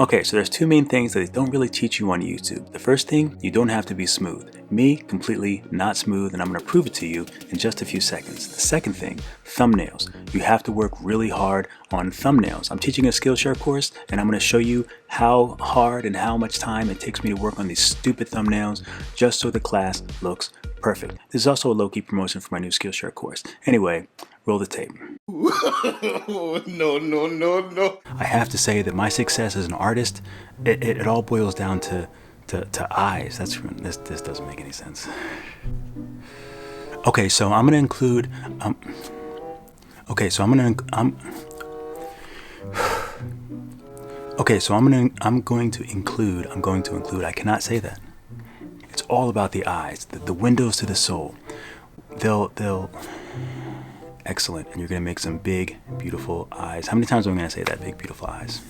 Okay, so there's two main things that they don't really teach you on YouTube. The first thing, you don't have to be smooth. Me, completely not smooth, and I'm gonna prove it to you in just a few seconds. The second thing, thumbnails. You have to work really hard on thumbnails. I'm teaching a Skillshare course, and I'm gonna show you how hard and how much time it takes me to work on these stupid thumbnails just so the class looks perfect. This is also a low-key promotion for my new Skillshare course. Anyway, roll the tape. No. I have to say that my success as an artist, it all boils down to eyes. This doesn't make any sense. Okay, so I'm gonna include. Okay, so I'm going to include. I cannot say that. It's all about the eyes, the windows to the soul. They'll. Excellent, and you're gonna make some big, beautiful eyes. How many times am I gonna say that? Big, beautiful eyes.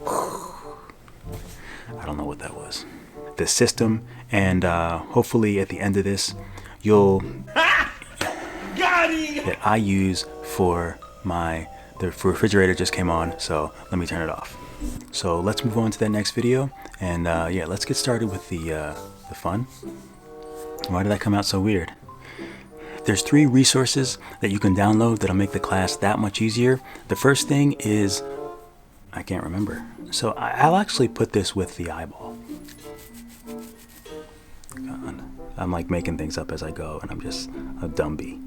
I don't know what that was. The system, and hopefully at the end of this, you'll that I use for the refrigerator just came on, so let me turn it off. So let's move on to that next video, and yeah, let's get started with the fun. Why did that come out so weird? There's 3 resources that you can download that'll make the class that much easier. The first thing is, I can't remember. So I'll actually put this with the eyeball. God, I'm like making things up as I go, and I'm just a dumb bee.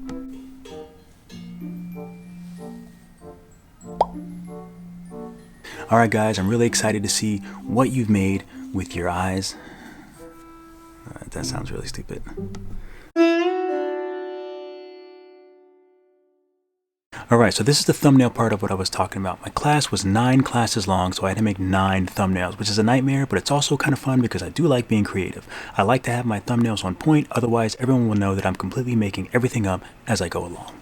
All right, guys, I'm really excited to see what you've made with your eyes. That sounds really stupid. Alright, so this is the thumbnail part of what I was talking about. My class was 9 classes long, so I had to make 9 thumbnails, which is a nightmare, but it's also kind of fun because I do like being creative. I like to have my thumbnails on point, otherwise everyone will know that I'm completely making everything up as I go along.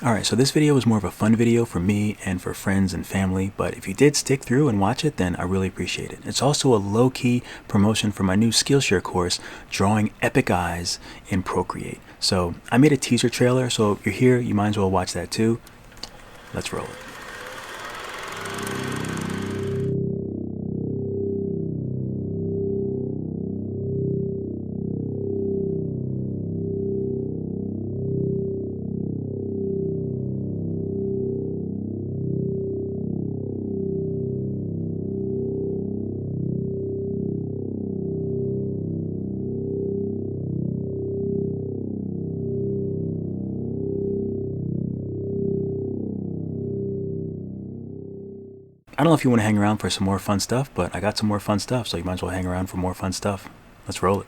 Alright, so this video was more of a fun video for me and for friends and family, but if you did stick through and watch it, then I really appreciate it. It's also a low-key promotion for my new Skillshare course, Drawing Epic Eyes in Procreate. So I made a teaser trailer, so if you're here, you might as well watch that too. Let's roll it. I don't know if you want to hang around for some more fun stuff, but I got some more fun stuff, so you might as well hang around for more fun stuff. Let's roll it.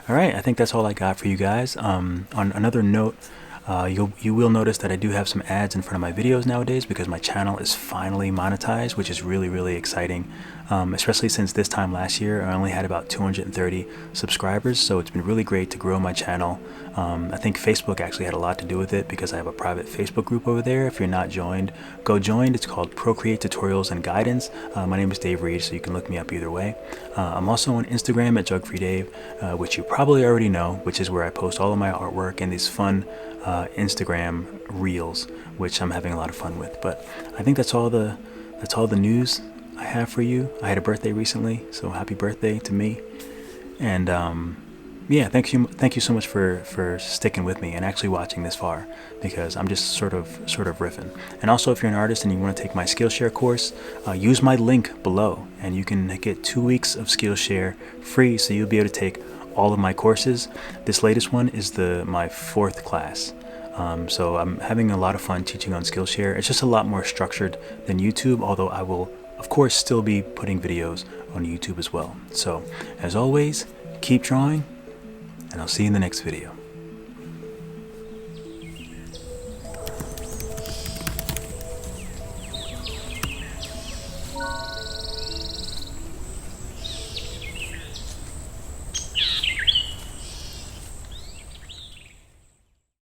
All right, I think that's all I got for you guys. On another note, you will notice that I do have some ads in front of my videos nowadays because my channel is finally monetized, which is really exciting. Especially since this time last year, I only had about 230 subscribers, so it's been really great to grow my channel. I think Facebook actually had a lot to do with it because I have a private Facebook group over there. If you're not joined, go join. It's called Procreate Tutorials and Guidance. My name is Dave Reed, so you can look me up either way. I'm also on Instagram at JugFreeDave, which you probably already know, which is where I post all of my artwork and these fun Instagram reels, which I'm having a lot of fun with. But I think that's all the news I have for you. I had a birthday recently, so happy birthday to me. And yeah, thank you so much for sticking with me and actually watching this far, because I'm just sort of riffing. And also, if you're an artist and you want to take my Skillshare course, use my link below and you can get 2 weeks of Skillshare free, so you'll be able to take all of my courses. This latest one is my 4th class. So I'm having a lot of fun teaching on Skillshare. It's just a lot more structured than YouTube, although I will of course still be putting videos on YouTube as well. So as always, keep drawing, and I'll see you in the next video.